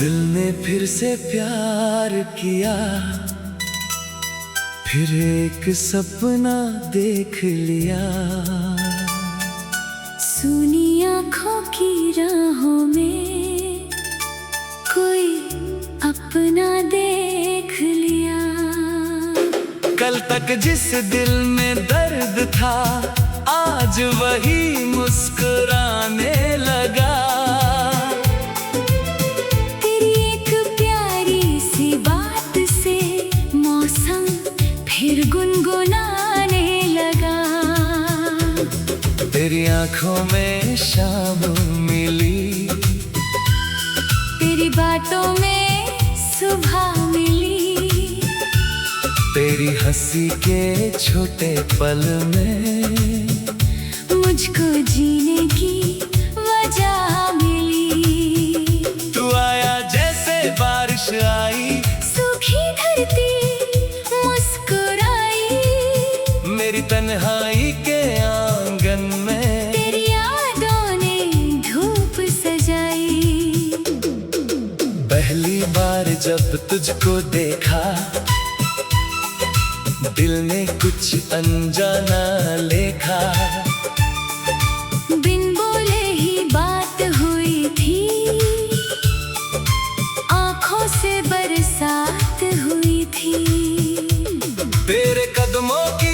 दिल ने फिर से प्यार किया, फिर एक सपना देख लिया। सुनी आँखों की राहों में कोई अपना देख लिया। कल तक जिस दिल में दर्द था, आज वही मुस्कुराने लगा। फिर गुनगुनाने लगा। तेरी आंखों में शाम मिली, तेरी बातों में सुबह मिली। तेरी हंसी के छोटे पल में मुझको जीने की वजह मिली। तू आया जैसे बारिश आई, सूखी धरती मेरी तन्हाई के आंगन में। तेरी यादों ने धूप सजाई। पहली बार जब तुझको देखा, दिल ने कुछ अनजाना लेखा। बिन बोले ही बात हुई थी, आँखों से बरसात हुई थी। तेरे कदमों की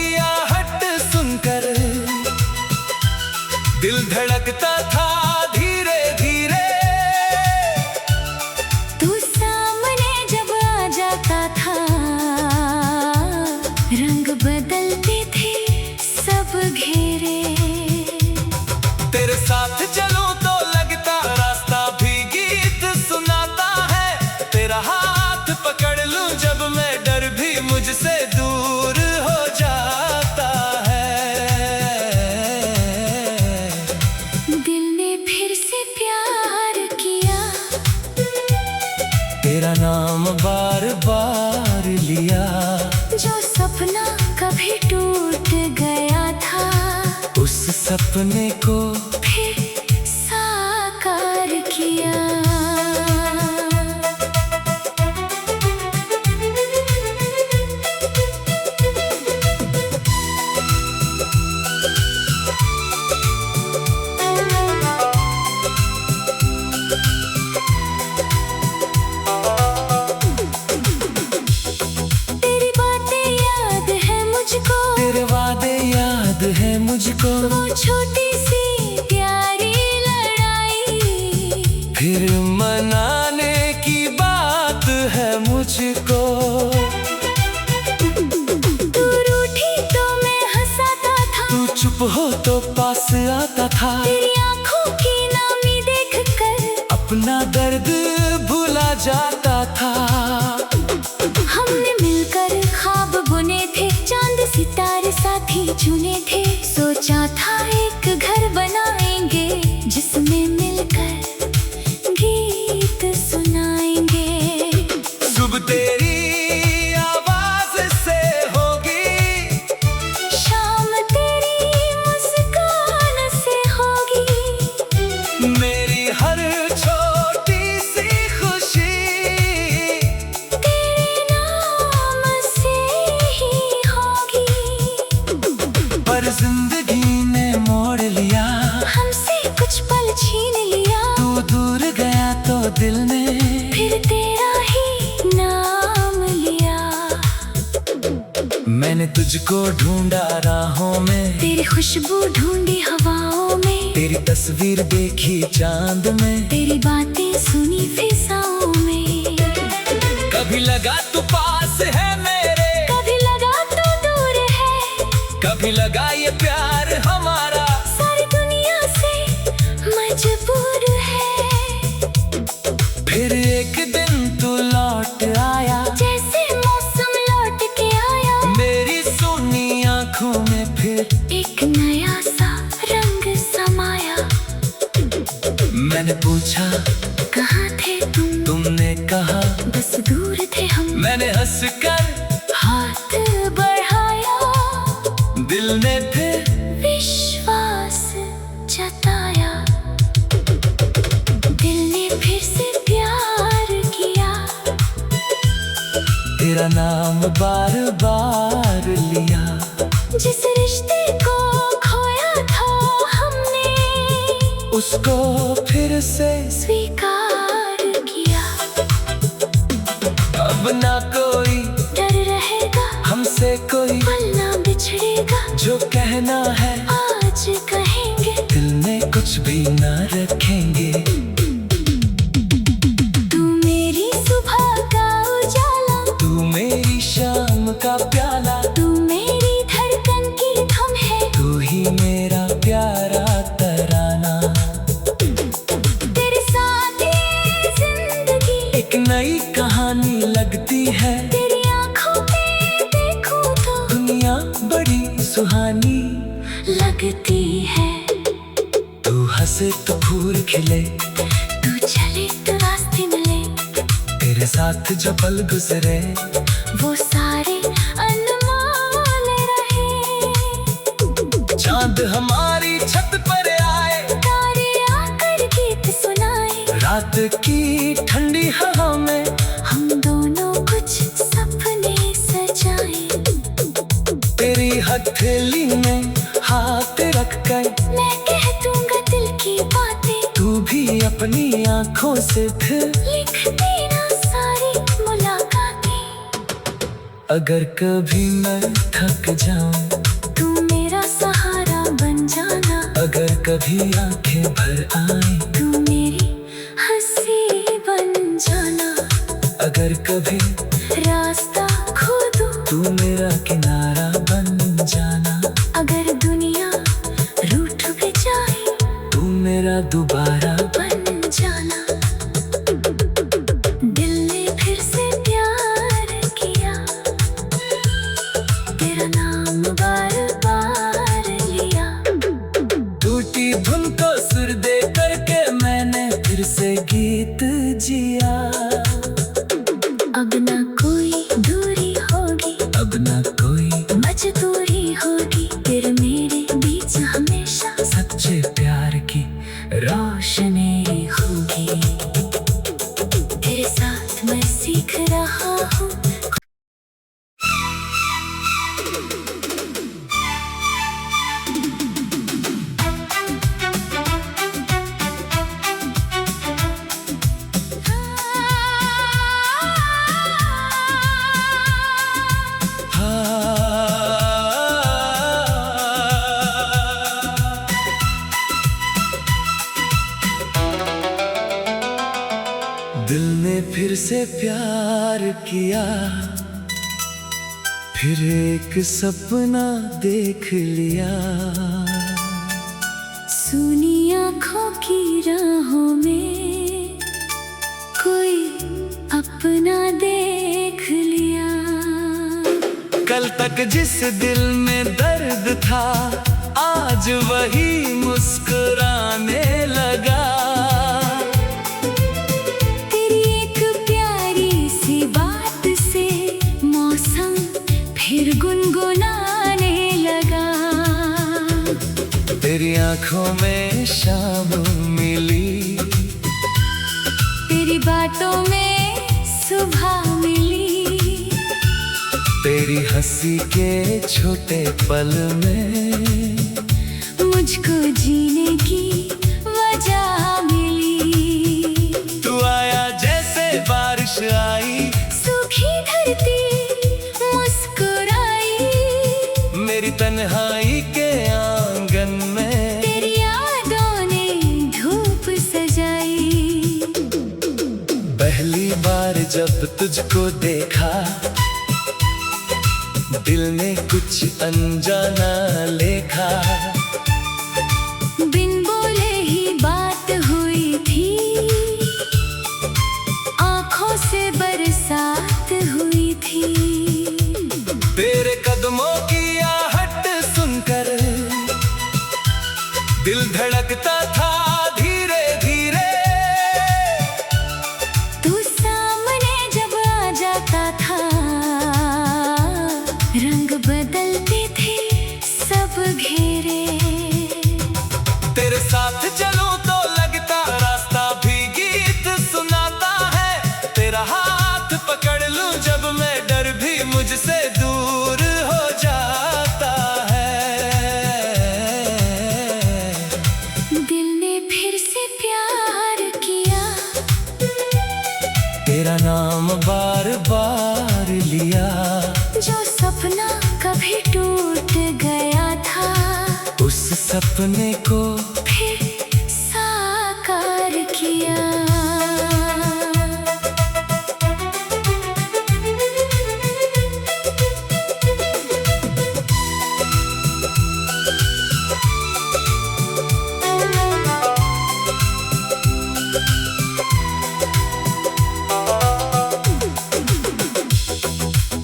दिल धड़कता था धीरे धीरे। तू सामने जब आ जाता था, रंग बदलते थे सब घेरे। तेरे साथ चलूं तो लगता रास्ता भी गीत सुनाता है। तेरा हाथ पकड़ लूं जब मैं, डर भी मुझसे दूर हो जाता है। तेरा नाम बार बार लिया। जो सपना कभी टूट गया था, उस सपने को फिर साकार किया। है मुझको वो छोटी सी प्यारी लड़ाई, फिर मनाने की बात है मुझको। तू रूठी तो मैं हंसाता था, तू चुप हो तो पास आता था। तेरी आँखों की नामी देखकर अपना दर्द भुला जाता था। हमने मिलकर ख्वाब बुने थे, चांद सितारे साथी चुने थे। सोचा था एक घर बनाएंगे, जिसमें मिलकर गीत सुनाएंगे। सुबह तेरी आवाज से होगी, शाम तेरी मुस्कान से होगी। मेरी हर छोटी सी खुशी तेरे नाम से ही होगी। पर जिंदगी ने मोड़ लिया, हमसे कुछ पल छीन लिया। तू दूर गया तो दिल ने फिर तेरा ही नाम लिया। मैंने तुझको ढूंढा राहों में, तेरी खुशबू ढूंढी हवाओं में। तेरी तस्वीर देखी चांद में, तेरी बातें सुनी फिजाओं में। कभी लगा तू पास है मेरे, कभी लगा तू दूर है। कभी लगा ये प्यार हमारा सारी दुनिया से मजबूर है। फिर एक दिन तू लौट आया, जैसे मौसम लौट के आया। मेरी सुनी पूछा कहाँ थे तुम? तुमने कहा बस दूर थे हम। मैंने हंसकर हाथ बढ़ाया, दिल ने फिर विश्वास जताया। दिल ने फिर से प्यार किया, तेरा नाम बार बार लिया। जिस रिश्ते को खोया था हमने, उसको फिर से स्वीकार किया। अब ना कोई डर रहेगा, हमसे कोई पल ना बिछड़ेगा। जो कहना है आज कहेंगे, दिल में कुछ भी ना रखेंगे। तू मेरी सुबह का उजाला, तू मेरी शाम का प्याला, तू मेरी धड़कन की थम है। तू ही मेरा प्यारा तराना। तेरे साथ ये जिंदगी एक नई कहानी लगती है, तेरी आंखों में देखूं तो दुनिया बड़ी सुहानी लगती है। तू हंसे तो फूल खिले, तू चले तो रास्ते मिले, तेरे साथ जो पल गुजरे वो सारे अनमोल रहे। चांद हमारी छत पर आए, तारे आकर गीत सुनाए, रात की ठंडी हवा में हम दोनों कुछ सपने सजाए। तेरी हथेली में हाथ रख कर मैं कह दूंगा दिल की बातें, तू भी अपनी आंखों से फिर लिख देना सारी मुलाकातें। अगर कभी मैं थक जाऊं, तू मेरा सहारा बन जाना। अगर कभी आंखें भर आए, तू मेरी हंसी बन जाना। अगर कभी रास्ता खो दूं, तू मेरा किनारा बन जाना। अगर दुनिया रूठ भी जाए, तू मेरा दोबारा बन जाना। दिल ने फिर से प्यार किया, तेरा नाम बार बार लिया। टूटी धुन को सुर दे करके मैंने फिर से गीत जिया। अब ना कोई दूरी होगी, अब ना कोई मजबूरी होगी, तेरे मेरे बीच हमेशा सच्चे प्यार की रोशनी होगी। तेरे साथ मैं सीख रहा हूँ। दिल ने फिर से प्यार किया, फिर एक सपना देख लिया। सुनी आँखों की राहों में कोई अपना देख लिया। कल तक जिस दिल में दर्द था, आज वही मुस्कुराने लगा। तेरी एक प्यारी सी बात से मौसम फिर गुनगुनाने लगा। तेरी आंखों में शाम मिली, तेरी बातों में सुबह मिली। तेरी हंसी के छोटे पल में मुझको जीने की वजह मिली। तू आया जैसे बारिश आई, सूखी धरती मुस्कुराई। मेरी तन्हाई के आंगन में तेरी यादों ने धूप सजाई। पहली बार जब तुझको देखा, दिल ने कुछ अनजाना लेखा। बिन बोले ही बात हुई थी, आँखों से बरसात हुई थी। तेरे कदमों की आहट सुनकर दिल धड़कता था धीरे धीरे। जो सपना कभी टूट गया था, उस सपने को फिर साकार किया।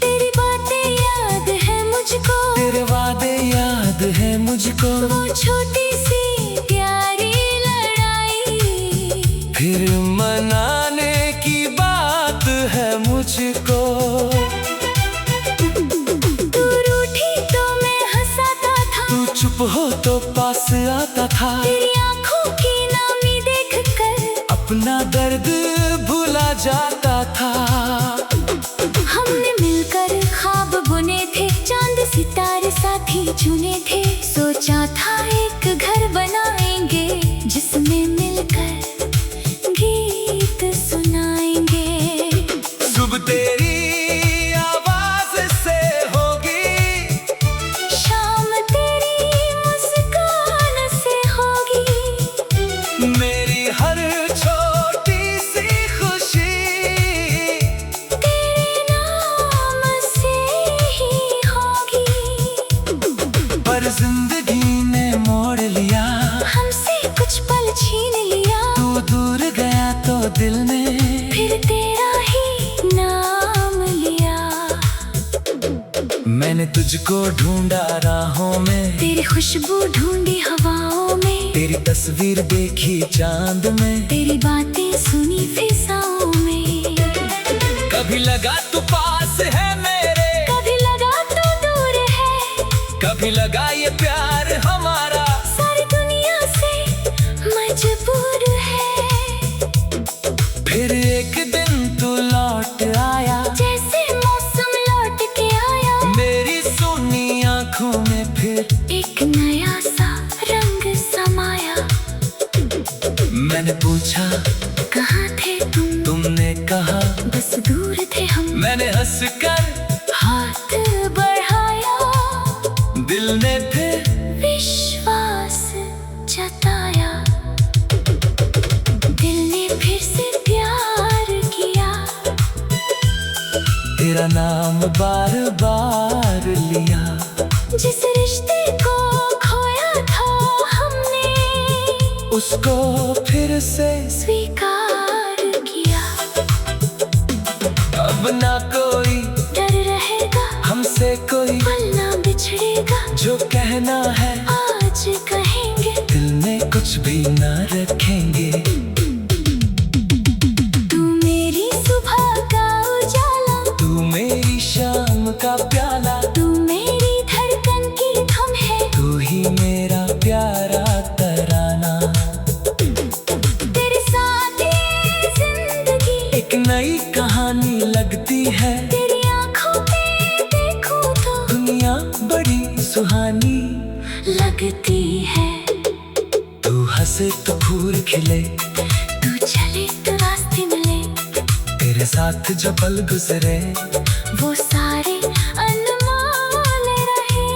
तेरी बातें याद है मुझको, तेरे वादे याद है मुझको, वो छोटी सी प्यारी लड़ाई फिर मनाने की बात है मुझको। तू रूठी तो मैं हंसाता था, तू चुप हो तो पास आता था, तेरी आंखों की नामी देखकर अपना दर्द भुला जाता था। हमने मिलकर ख्वाब बुने थे, चांद सितारे साथी चुने थे, सोचा था एक घर बनाएंगे जिसमें मिलकर गीत सुनाएंगे। सुबह तेरी आवाज से होगी, शाम तेरी मुस्कान से होगी, मेरी हर छोटी सी खुशी तेरे नाम से ही होगी। पर जिंदगी ने मोड़ लिया, हमसे कुछ पल छीन लिया, तू दूर गया तो दिल ने फिर तेरा ही नाम लिया। मैंने तुझको ढूंढा राहों में, तेरी खुशबू ढूंढी हवाओं में, तेरी तस्वीर देखी चांद में, तेरी बातें सुनी फिजाओं में। कभी लगा तू पास है मेरे, कभी लगा तो दूर है, कभी लगा ये प्यार हमारा सारी दुनिया से मजबूर है। फिर एक दिन तू लौट आया, जैसे मौसम लौट के आया, मेरी सुनी आंखों में फिर एक नया सा रंग समाया। मैंने पूछा कहाँ थे तुम, तुमने कहा बस दूर थे हम, मैंने हंसकर हाथ बढ़ाया, दिल ने फिर विश्वास जताया। दिल ने फिर से प्यार किया, तेरा नाम बार बार लिया। जिस रिश्ते को खोया था हमने, उसको फिर से स्वीकार किया। अब ना कोई डर रहेगा, हमसे कोई पल ना बिछड़ेगा, जो कहना है आज कहेंगे, दिल में कुछ भी ना रखेंगे। तू मेरी सुबह का उजाला, तू मेरी शाम का प्याला, तू मेरी धड़कन की थम है, तू ही मेरा प्यारा तराना। तेरे साथ ये जिंदगी एक नई कहानी लगती है, तेरी आंखों में देखूं तो दुनिया बड़ी सुहानी लगती है। तू हंसे तो फूल खिले, तू चले तो रास्ते मिले, तेरे साथ जो पल गुजरे वो सारे अनमोल रहे।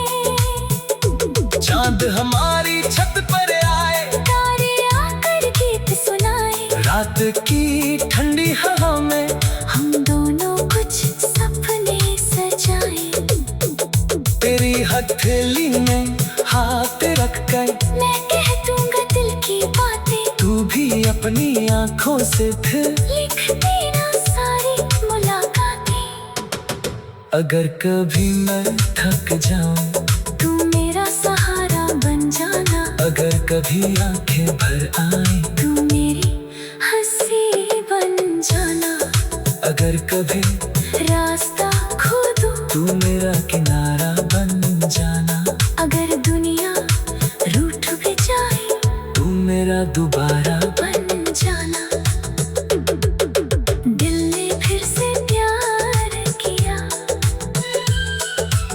चांद हमारी छत पर आए, तारे आकर गीत सुनाए, रात की ठंडी हवा में हम दोनों कुछ सपने सजाए। तेरी हथेली में हाथ रख कर मैं कह दूंगा दिल की बातें, तू भी अपनी आंखों से फिर लिख देना सारी मुलाकातें। अगर कभी मैं थक जाऊं, तू मेरा सहारा बन जाना, अगर कभी आंखें भर आए, तू मेरी हंसी बन जाना। अगर कभी रास्ता खो दूं, तू मेरा किनारा बन जाना, अगर दुनिया रूठ भी जाए, तू मेरा दोबारा बन जाना। दिल ने फिर से प्यार किया,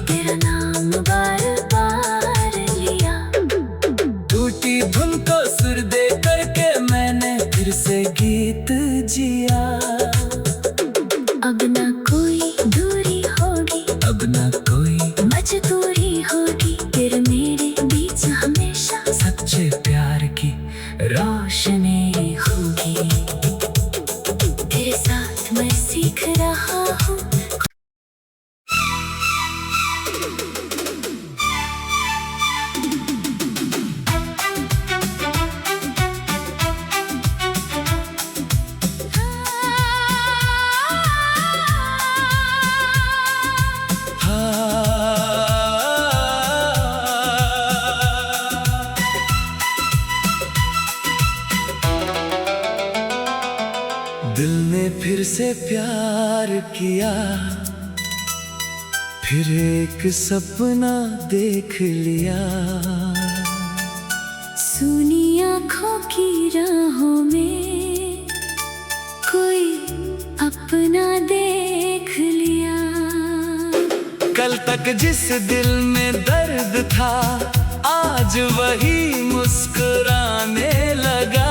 तेरा नाम बार बार लिया। टूटी धुन को सुर दे करके मैंने फिर से गीत जिया। अब ना कोई दूरी होगी, अब अब ना कोई मजबूरी होगी तेरे मेरे बीच हमेशा सच्चे प्यार की रोशनी होगी। तेरे साथ मैं सीख रहा हूँ। दिल ने फिर से प्यार किया, फिर एक सपना देख लिया। सुनी आँखों की राहों में कोई अपना देख लिया। कल तक जिस दिल में दर्द था आज वही मुस्कुराने लगा।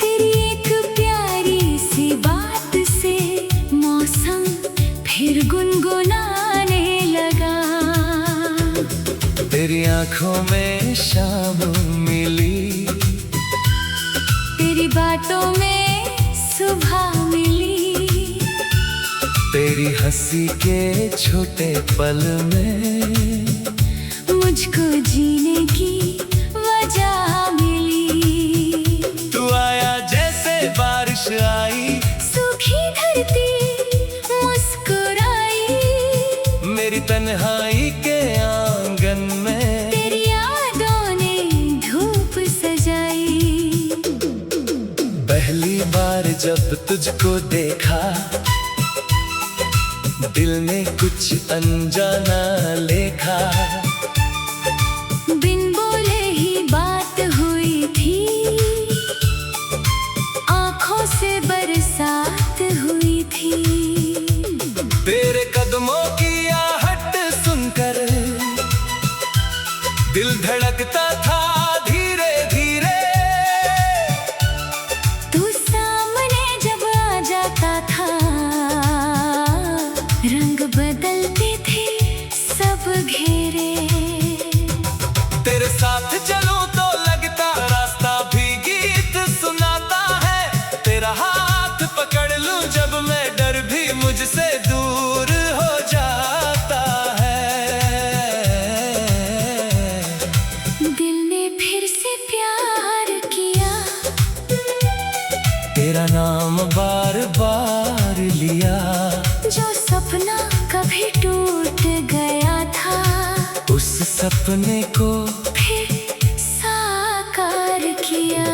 तेरी एक प्यारी सी बात से मौसम फिर गुनगुनाने लगा। तेरी आंखों में शाम मिली, तेरी बातों में सुबह मिली। तेरी हंसी के छोटे पल में मुझको जीने की वजह मिली। तू आया जैसे बारिश आई, सूखी धरती मुस्कुराई। मेरी तन्हाई के आंगन में तेरी यादों ने धूप सजाई। पहली बार जब तुझको देखा दिल ने कुछ अनजाना लेखा। बिन बोले ही बात हुई थी, आँखों से बरसात हुई थी। तेरे कदमों की आहट सुनकर दिल धड़कता था धीरे धीरे। तू सामने जब आ जाता था रंग बदलते थे सब घेरे। तेरे साथ चलूं तो लगता रास्ता भी गीत सुनाता है। तेरा हाथ पकड़ लूं जब मैं डर भी मुझसे दूर हो जाता है। दिल ने फिर से प्यार किया, तेरा नाम बार बार लिया। जो सपना कभी टूट गया था उस सपने को फिर साकार किया।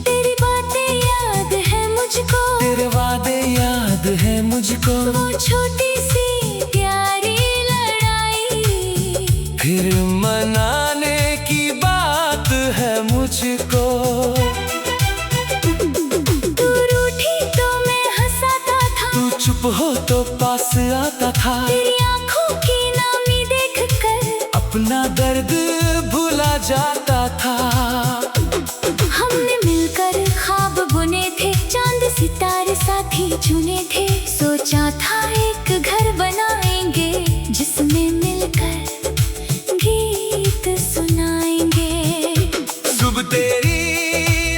तेरी बातें याद है मुझको, तेरे वादे याद है मुझको। वो छोटी सी प्यारी लड़ाई फिर मनाने की बात है मुझको। तू रूठी तो मैं हंसाता था, तू चुप हो तो पास आता था। तेरी आँखों की नामी देखकर अपना दर्द भुला जाता था। हमने मिलकर ख्वाब बुने थे, चांद सितारे साथी चुने थे। सोचा था एक घर बनाएंगे जिसमें मिलकर गीत सुनाएंगे। सुबह तेरी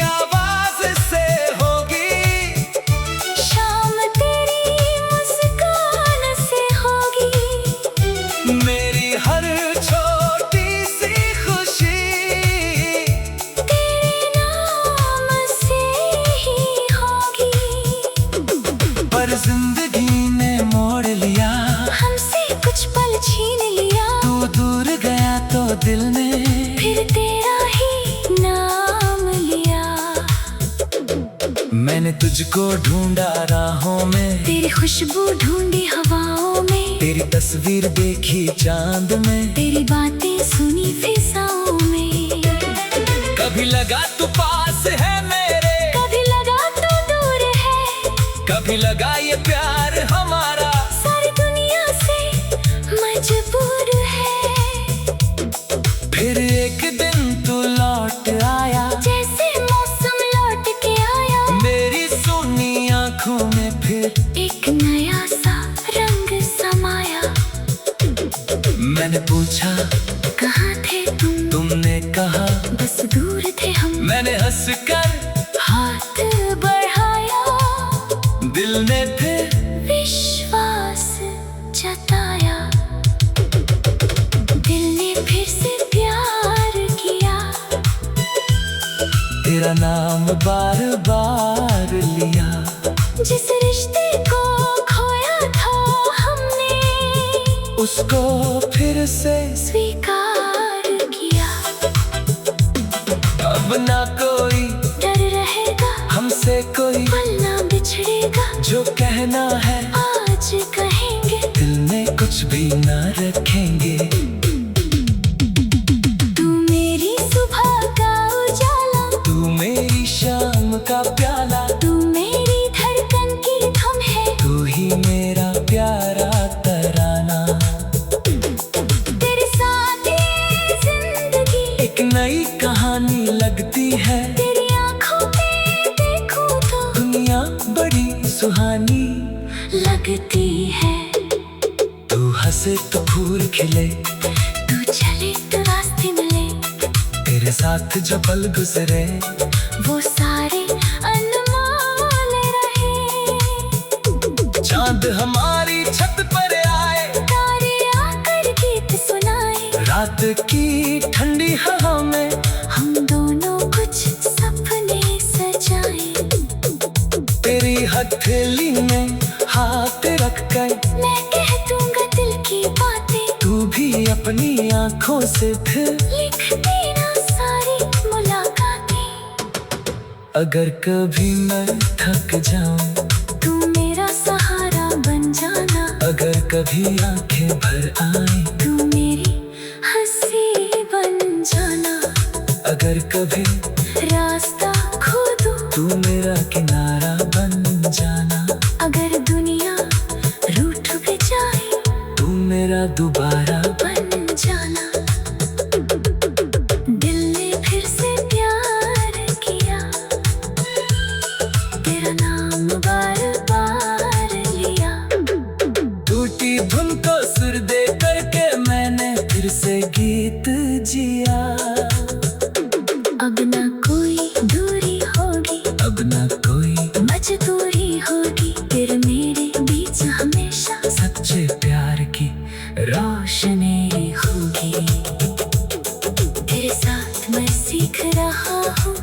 आवाज से होगी, शाम तेरी मुस्कान से होगी। मेरी हर छोटी सी खुशी तेरे नाम से ही होगी। पर जिंदगी ने मोड़ लिया, हमसे कुछ पल छीन लिया। तू दूर गया तो दिल ने फिर तेरा ही नाम लिया। मैंने तुझको ढूंढा राहों में, तेरी खुशबू ढूंढी हवाओं में। तेरी तस्वीर देखी चांद में। तेरी बातें सुनी फिजाओं में। कभी लगा तू पास है मेरे, कभी लगा कभी लगा ये प्यार हमारा सारी दुनिया से मजबूर है। फिर एक दिन तू लौट आया जैसे मौसम लौट के आया, मेरी सुनी आंखों में फिर एक नया सा रंग समाया। मैंने पूछा कहाँ थे तुम? तुमने कहा बस दूर थे हम। मैंने हंसकर हाथ बढ़ाया, दिल ने फिर विश्वास जताया। दिल ने फिर से प्यार किया, तेरा नाम बार बार लिया। जिस रिश्ते को खोया था हमने, उसको फिर से स्वीकार किया। अब ना कोई डर रहेगा, हमसे कोई पल ना बिछड़ेगा। जो कहना है आज कहेंगे, दिल में कुछ भी ना रखेंगे। तू मेरी सुबह का उजाला, तू मेरी शाम का प्याला, तू मेरी धड़कन की थम है। तू ही मेरा प्यारा तराना। तेरे साथ ये जिंदगी एक नई कहानी लगती है, तेरी आंखों पे देखूं तो दुनिया बड़ी सुहानी लगती है। तू हंसे तो फूल खिले, तू चले तो रास्ते मिले, तेरे साथ जो पल गुजरे वो सारे अनमोल रहे। चांद हमारी छत पर आए, तारे आकर गीत सुनाए, रात की ठंडी हवा में हम दोनों कुछ सपने सजाए। तेरी हथेली में हाथ रख कर मैं कह दूंगा दिल की बातें, तू भी अपनी आंखों से फिर लिख देना सारी मुलाकातें। अगर कभी मैं थक जाऊं, तू मेरा सहारा बन जाना। अगर कभी आंखें भर आए, तू मेरी हंसी बन जाना। अगर कभी रास्ता खो दूं, तू मेरा किनारा बन जाना। अगर दुनिया रूठ भी जाए, तू मेरा दोबारा बन जाना। दिल ने फिर से प्यार किया, तेरा नाम बार बार लिया। टूटी धुन को सुर दे करके मैंने फिर से गीत जिया। अब ना कोई दूरी होगी, अब ना कोई मजबूरी होगी, तेरे मेरे बीच हमेशा सच्चे प्यार की रोशनी होगी। तेरे साथ मैं सीख रहा हूँ।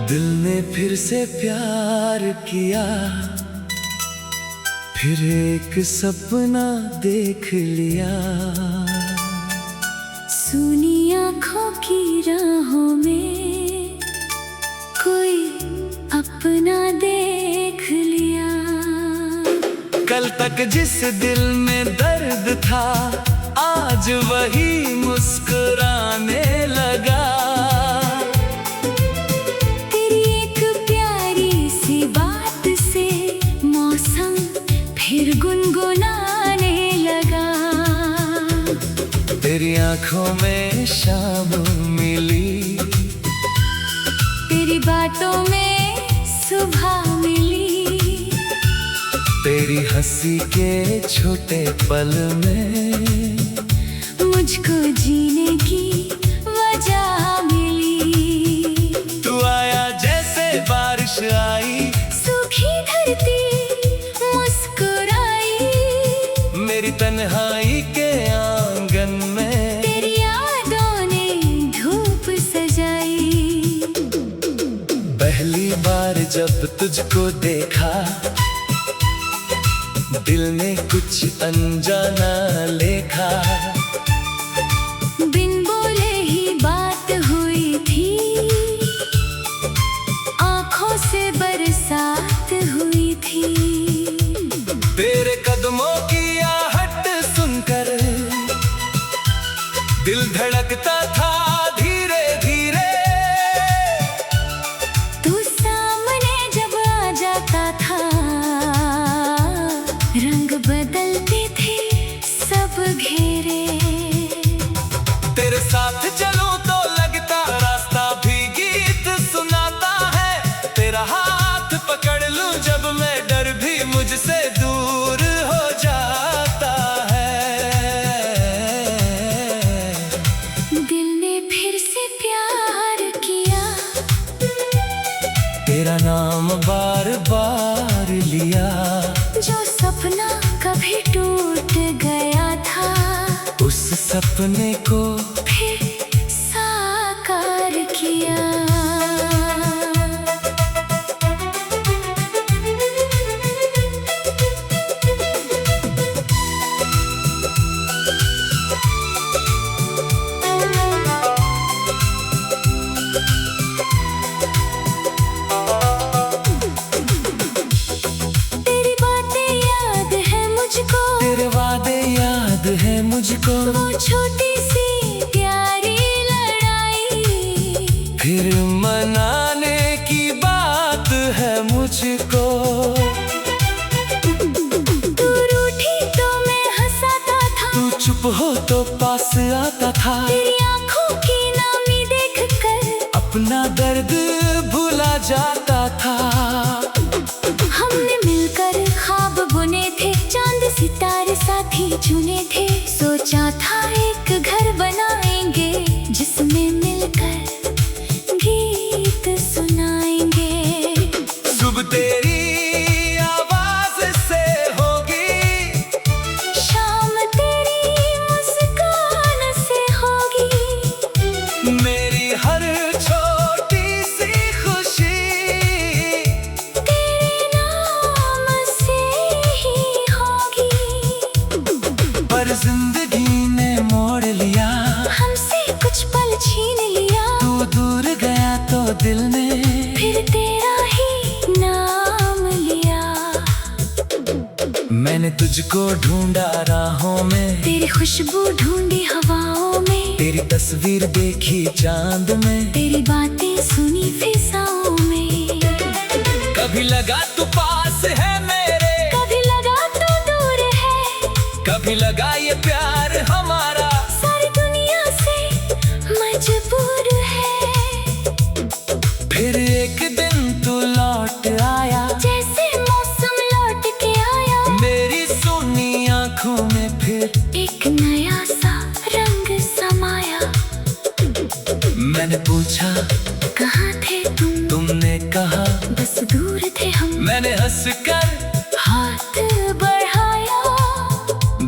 दिल ने फिर से प्यार किया, फिर एक सपना देख लिया। सुनी आँखों की राहों में कोई अपना देख लिया। कल तक जिस दिल में दर्द था, आज वही मुस्कुराने लगा। तेरी एक प्यारी सी बात से मौसम फिर गुनगुनाने लगा। तेरी आंखों में शाम मिली, तेरी बातों में सुबह मिली। तेरी हंसी के छोटे पल में मुझको जीने की वजह मिली। तू आया जैसे बारिश आई, सूखी धरती मुस्कुराई। मेरी तन्हाई के आंगन में तेरी यादों ने धूप सजाई। पहली बार जब तुझको देखा, दिल ने कुछ अनजाना लेखा। बिन बोले ही बात हुई थी, आंखों से बरसात हुई थी। तेरे कदमों की आहट सुनकर दिल धड़कता था धीरे धीरे। तू सामने जब आ जाता था, रंग बदलते थे सब घेरे। तेरे साथ चलूं तो लगता रास्ता भी गीत सुनाता है। तेरा हाथ पकड़ लूं जब मैं, डर भी मुझसे दूर हो जाता है। दिल ने फिर से प्यार किया, तेरा नाम बार बार लिया। जो सपना कभी टूट गया था, उस सपने को फिर साकार किया। तेरी बातें याद है मुझको, तेरे वादे याद है मुझको। वो छोटी सी प्यारी लड़ाई, फिर मनाने की बात है मुझको। तू रूठी तो मैं हंसाता था, तू चुप हो तो पास आता था। तेरी आंखों की नामी देखकर अपना दर्द भुला जाता था। हमने मिलकर ख्वाब बुने थे, चांद सितारे साथी चुने थे। सोचा था एक घर बनाएंगे, जिसमें मिलकर गीत सुनाएंगे। सुबह तेरी आवाज से होगी, शाम तेरी मुस्कान से होगी। मेरी हर छोटी सी खुशी तेरे नाम से ही होगी। पर जिंदगी ने मोड़ लिया, हमसे कुछ पल छीन लिया। तू दूर गया तो दिल ने फिर तेरा ही नाम लिया। मैंने तुझको ढूंढा राहों में, तेरी खुशबू ढूंढी हवाओं में। तेरी तस्वीर देखी चांद में। तेरी बातें सुनी फिजाओं में। कभी लगा तू पास है मेरे, कभी लगा तो दूर है। कभी लगा ये प्यार हमारा सारी दुनिया से मजबूर है। फिर एक दिन तू लौट आया, जैसे मौसम लौट के आया। मेरी सुनी आंखों में फिर एक नया सा रंग समाया। मैंने पूछा कहाँ थे तुम, तुमने कहा बस दूर थे हम। मैंने हंसकर हाथ बढ़ाया,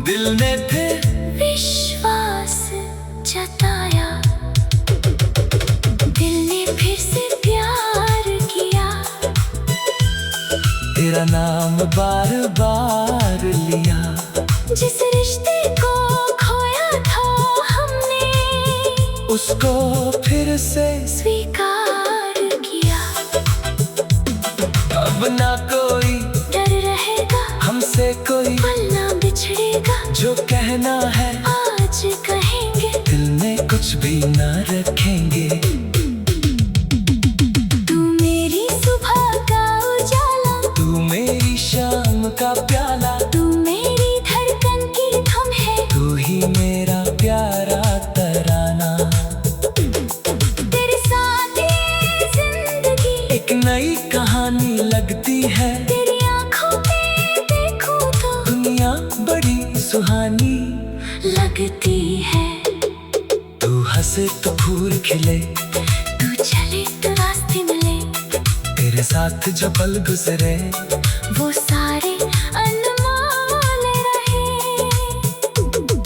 दिल ने फिर विश्वास जताया। दिल ने फिर से प्यार किया, तेरा नाम बार बार लिया। जिस रिश्ते को खोया था हमने, उसको फिर से स्वीकार किया। अब ना कोई डर रहेगा, हमसे कोई पल ना बिछड़ेगा। जो कहना है आज कहेंगे, दिल में कुछ भी ना रखेंगे। तू मेरी सुबह का उजाला, तू मेरी शाम का प्याला। तू मेरी धड़कन की थम है। तू ही मेरा प्यारा तराना। तेरे साथ ये जिंदगी एक नई कहानी लगती है। तेरी आंखों में देखूं तो दुनिया बड़ी सुहानी लगती है। तू हंसे तो फूल खिले, तू चले तो रास्ते मिले। तेरे साथ जो पल गुजरे वो सारे अनमोल रहे।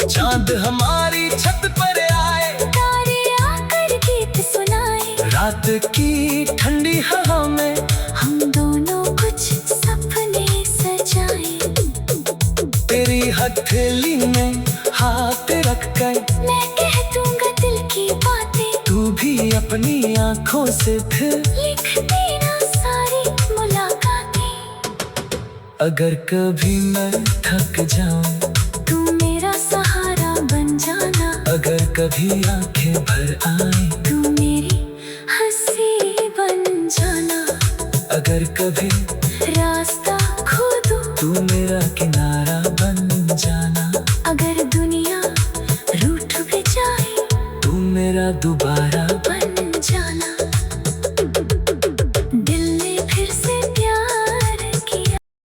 चांद हमारी छत पर आए, तारे आकर गीत सुनाए। रात की ठंडी हवा में हम दोनों कुछ सपने सजाए। तेरी हथेली में हाथ रख कर मैं कह दूंगा दिल की बातें, तू भी अपनी आंखों से फिर लिख देना सारी मुलाकातें। अगर कभी मैं थक जाऊं, तू मेरा सहारा बन जाना। अगर कभी आंखें भर आए, तू मेरी हंसी बन जाना। अगर कभी रास्ता खो दूं, तू मेरा किनारा बन जाना। अगर दुनिया रूठ भी जाए, तू मेरा दोबारा बन जाना।